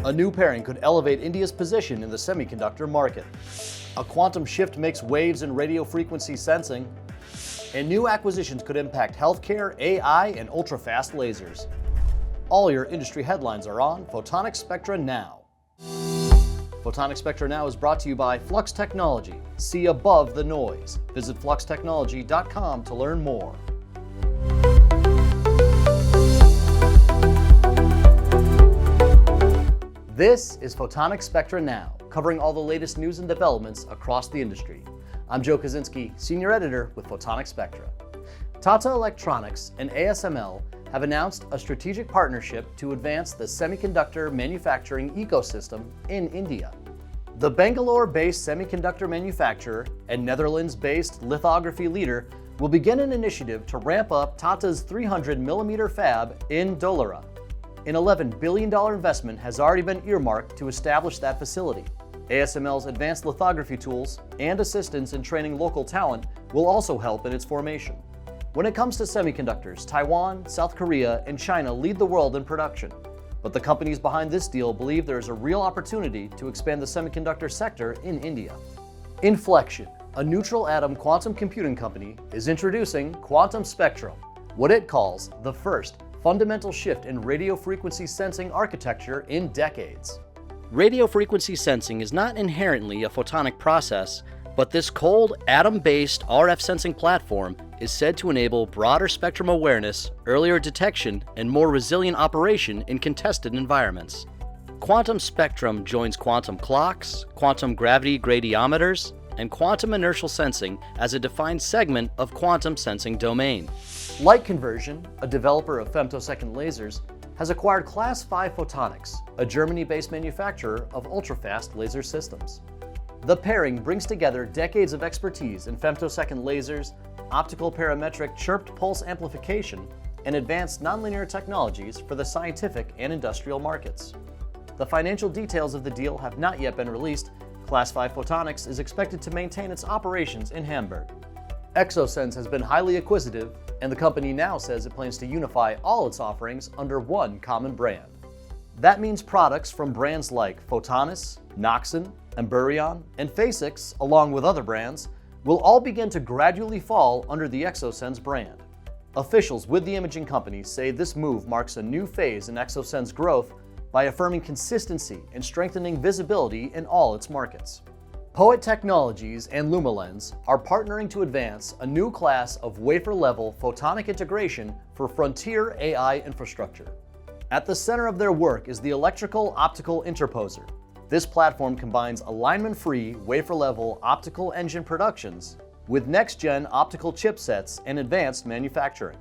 A new pairing could elevate India's position in the semiconductor market. A quantum shift makes waves in radio frequency sensing. And new acquisitions could impact healthcare, AI, and ultra-fast lasers. All your industry headlines are on Photonics Spectra Now. Photonics Spectra Now is brought to you by Flux Technology. See above the noise. Visit fluxtechnology.com to learn more. This is Photonics Spectra Now, covering all the latest news and developments across the industry. I'm Joe Kaczynski, Senior Editor with Photonics Spectra. Tata Electronics and ASML have announced a strategic partnership to advance the semiconductor manufacturing ecosystem in India. The Bangalore-based semiconductor manufacturer and Netherlands-based lithography leader will begin an initiative to ramp up Tata's 300mm fab in Dholera. An $11 billion investment has already been earmarked to establish that facility. ASML's advanced lithography tools and assistance in training local talent will also help in its formation. When it comes to semiconductors, Taiwan, South Korea, and China lead the world in production. But the companies behind this deal believe there is a real opportunity to expand the semiconductor sector in India. Inflection, a neutral atom quantum computing company, is introducing Quantum Spectrum, what it calls the first fundamental shift in radio frequency sensing architecture in decades. Radio frequency sensing is not inherently a photonic process, but this cold, atom-based RF sensing platform is said to enable broader spectrum awareness, earlier detection, and more resilient operation in contested environments. Quantum Spectrum joins quantum clocks, quantum gravity gradiometers, and quantum inertial sensing as a defined segment of quantum sensing domain. Light Conversion, a developer of femtosecond lasers, has acquired Class 5 Photonics, a Germany-based manufacturer of ultra-fast laser systems. The pairing brings together decades of expertise in femtosecond lasers, optical parametric chirped pulse amplification, and advanced nonlinear technologies for the scientific and industrial markets. The financial details of the deal have not yet been released. Class 5 Photonics is expected to maintain its operations in Hamburg. Exosens has been highly acquisitive, and the company now says it plans to unify all its offerings under one common brand. That means products from brands like Photonis, Noxon, Emberion, and Phasix, along with other brands, will all begin to gradually fall under the Exosens brand. Officials with the imaging company say this move marks a new phase in Exosens' growth by affirming consistency and strengthening visibility in all its markets. POET Technologies and Lumilens are partnering to advance a new class of wafer-level photonic integration for frontier AI infrastructure. At the center of their work is the electrical optical interposer. This platform combines alignment-free wafer-level optical engine productions with next-gen optical chipsets and advanced manufacturing.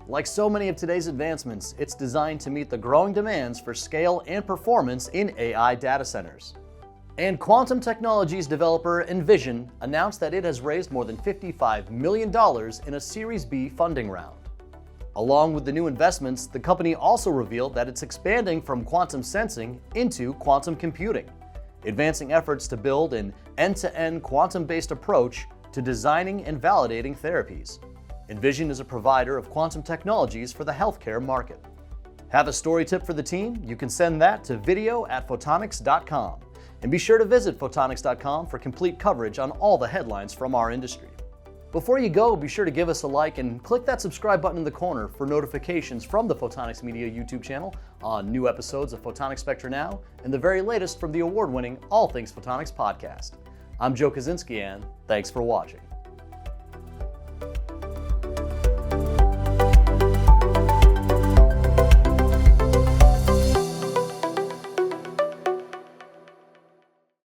Like so many of today's advancements, it's designed to meet the growing demands for scale and performance in AI data centers. And quantum technologies developer NVision announced that it has raised more than $55 million in a Series B funding round. Along with the new investments, the company also revealed that it's expanding from quantum sensing into quantum computing, advancing efforts to build an end-to-end quantum-based approach to designing and validating therapies. NVision is a provider of quantum technologies for the healthcare market. Have a story tip for the team? You can send that to video@photonics.com. And be sure to visit photonics.com for complete coverage on all the headlines from our industry. Before you go, be sure to give us a like and click that subscribe button in the corner for notifications from the Photonics Media YouTube channel on new episodes of Photonics Spectra Now and the very latest from the award-winning All Things Photonics podcast. I'm Joe Kaczynski, and thanks for watching.